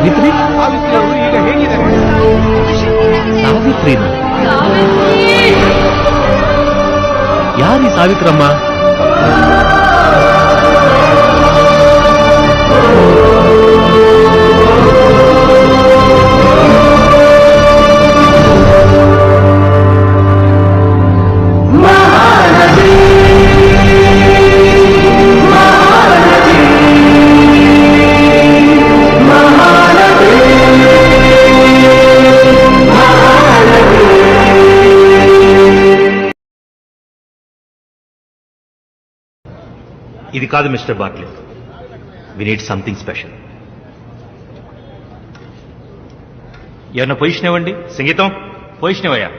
ಸಾವಿತ್ರಿ ಸಾವಿತ್ರಿ ಅವರು ಈಗ ಹೇಗಿದ್ದಾರೆ? ಸಾವಿತ್ರಿನ ಯಾರೀ ಸಾವಿತ್ರಮ್ಮ? ఇది కాదు mister Batli, we need something special. ఏమన్నా పొజిషన్ ఇవ్వండి. సంగీతం పొజిషన్ ఇవ్వయా.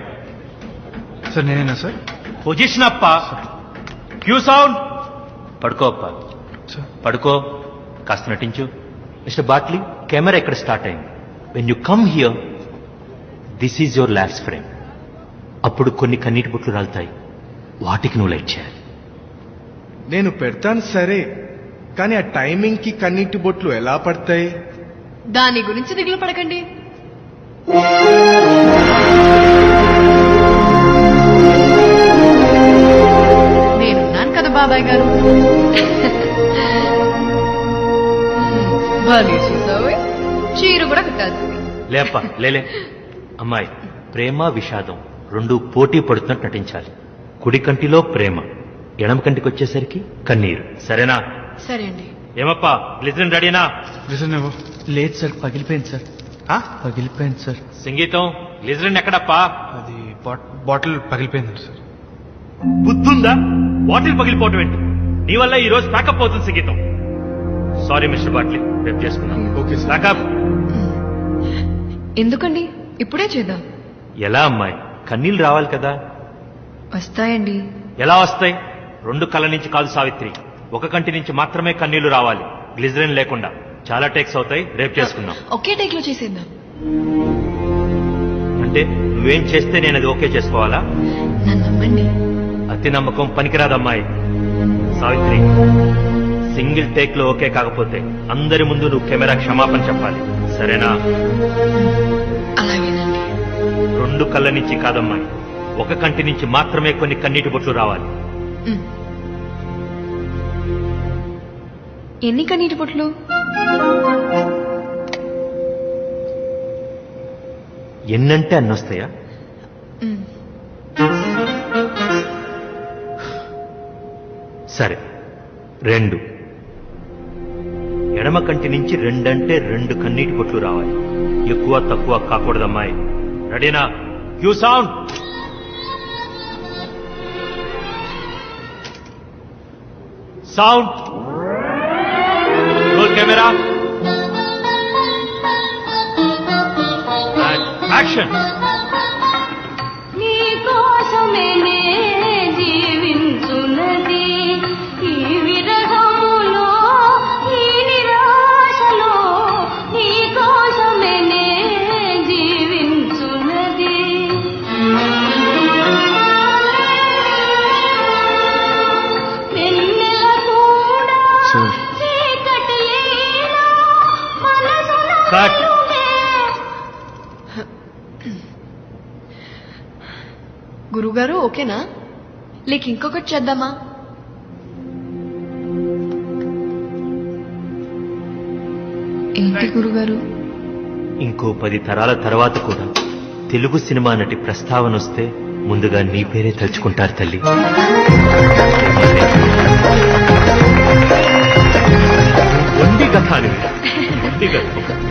సార్ నేనేనా సార్? పొజిషన్ అప్ప. Cue sound. పడుకో అప్ప, పడుకో. కాస్త నటించు. మిస్టర్ బాట్లీ, కెమెరా ఎక్కడ స్టార్ట్ అయింది? When you come here, this is your last frame. అప్పుడు కొన్ని కన్నీటి బొట్లు రాలుతాయి, వాటికి నువ్వు లైట్ చేయాలి. నేను పెడతాను సరే, కానీ ఆ టైమింగ్ కి కన్నీటి బొట్లు ఎలా పడతాయి? దాని గురించి దిగులు పడకండి. నేనున్నాను కదా బాబాయ్ గారు. బాగా చూసావు, చీర కూడా కట్టాల్సింది. లేప్ప లేలే. అమ్మాయి, ప్రేమ విషాదం రెండు పోటీ పడుతున్నట్టు నటించాలి. కుడి కంటిలో ప్రేమ, ఎడమ కంటికి వచ్చేసరికి కన్నీరు. సరేనా? సరే అండి. ఏమప్పా, గ్లిజరిన్ రెడీనా? లేదు సార్, పగిలిపోయింది సార్. పగిలిపోయింది సార్. సంగీతం, గ్లిజరిన్ ఎక్కడప్పా? అది బాటిల్ పగిలిపోయింది సార్. బుద్ధుందా? బాటిల్ పగిలిపోవటం ఏంటి? నీ వల్ల ఈ రోజు ప్యాకప్ అవుతుంది సంగీతం. సారీ మిస్టర్ బాట్లీ, రేపు చేసుకున్నాం. Okay sir. ప్యాకప్. ఎందుకండి, ఇప్పుడే చేద్దాం. ఎలా అమ్మాయి, కన్నీళ్లు రావాలి కదా. వస్తాయండి. ఎలా వస్తాయి? రెండు కళ్ళ నుంచి కాదు సావిత్రి, ఒక కంటి నుంచి మాత్రమే కన్నీళ్లు రావాలి, గ్లిజరిన్ లేకుండా. చాలా టేక్స్ అవుతాయి, రేపు చేసుకుందాం. ఒకే టేక్ లో చేసేద్దాం. అంటే నువ్వేం చేస్తే నేను అది ఓకే చేసుకోవాలా? నన్ను నమ్మండి. అతి నమ్మకం పనికిరాదమ్మాయి. సావిత్రి, సింగిల్ టేక్ లో ఓకే కాకపోతే అందరి ముందు నువ్వు కెమెరా క్షమాపణ చెప్పాలి, సరేనా? అలాగేనండి. రెండు కళ్ళ నుంచి కాదమ్మాయి, ఒక కంటి నుంచి మాత్రమే కొన్ని కన్నీటి బొట్లు రావాలి. ఎన్ని కన్నీటి బొట్లు? ఎన్నంటే అన్నొస్తాయా? సరే, రెండు. ఎడమ కంటి నుంచి రెండంటే రెండు కన్నీటి బొట్లు రావాలి, ఎక్కువ తక్కువ కాకూడదమ్మాయి. రెడీనా? Cue sound. Sound. Roll camera. Action. Cut. గురుగారు ఓకేనా? లేక ఇంకొకటి చేద్దామా? ఏంటి గురుగారు? ఇంకో 10 తరాల తర్వాత కూడా తెలుగు సినిమా నటి ప్రస్తావన వస్తే ముందుగా నీ పేరే తలుచుకుంటారు తల్లి. ఒండి కథ అని, ఒండి కథ.